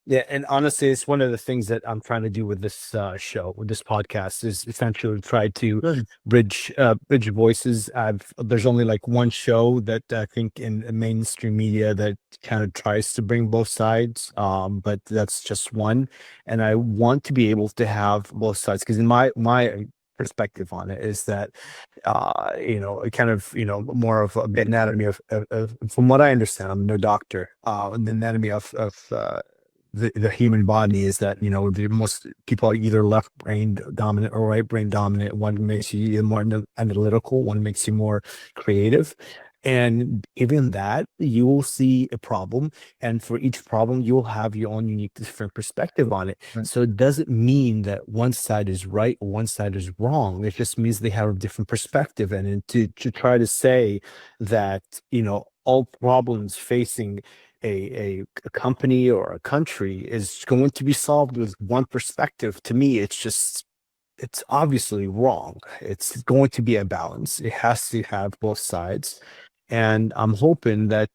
Yeah, and honestly, it's one of the things that I'm trying to do with this show, with this podcast, is essentially try to Good. bridge voices. There's only like one show that I think in mainstream media that kind of tries to bring both sides, but that's just one, and I want to be able to have both sides because in my perspective on it is that it kind of, more of an anatomy of from what I understand, I'm no doctor, the anatomy of the human body is that, the most people are either left brain dominant or right brain dominant. One makes you more analytical, one makes you more creative. And even that, you will see a problem. And for each problem, you will have your own unique different perspective on it. Right. So it doesn't mean that one side is right or one side is wrong. It just means they have a different perspective. And to try to say that, all problems facing a company or a country is going to be solved with one perspective. To me, it's obviously wrong. It's going to be a balance. It has to have both sides. And I'm hoping that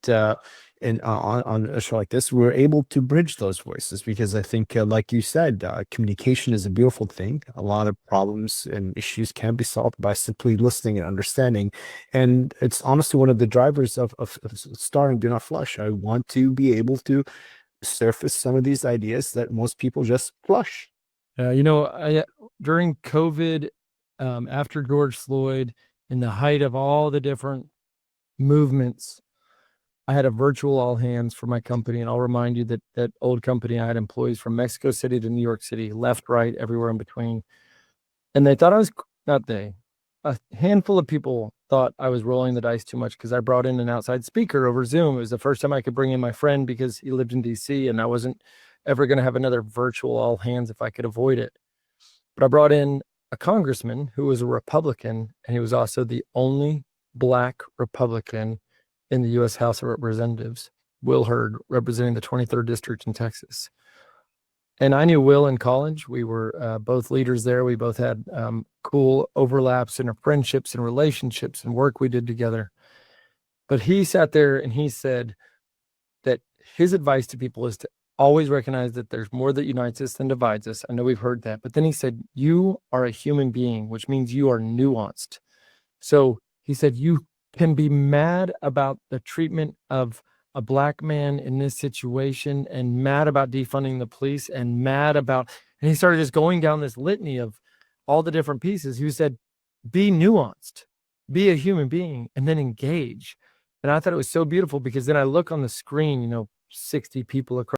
on a show like this, we're able to bridge those voices because I think, like you said, communication is a beautiful thing. A lot of problems and issues can be solved by simply listening and understanding. And it's honestly one of the drivers of starring Do Not Flush. I want to be able to surface some of these ideas that most people just flush. During COVID, after George Floyd, in the height of all the different movements, I had a virtual all hands for my company. And I'll remind you that that old company, I had employees from Mexico City to New York City, left, right, everywhere in between. And they thought I was, not they, a handful of people thought I was rolling the dice too much because I brought in an outside speaker over Zoom. It was the first time I could bring in my friend because he lived in DC and I wasn't ever going to have another virtual all hands if I could avoid it. But I brought in a congressman who was a Republican, and he was also the only Black Republican in the U.S. House of Representatives, Will Hurd, representing the 23rd District in Texas. And I knew Will in college. We were both leaders there. We both had cool overlaps in our friendships and relationships and work we did together. But he sat there and he said that his advice to people is to always recognize that there's more that unites us than divides us. I know we've heard that. But then he said, you are a human being, which means you are nuanced. So he said, you can be mad about the treatment of a Black man in this situation and mad about defunding the police and mad about, and he started just going down this litany of all the different pieces. He said, be nuanced, be a human being, and then engage. And I thought it was so beautiful because then I look on the screen, 60 people across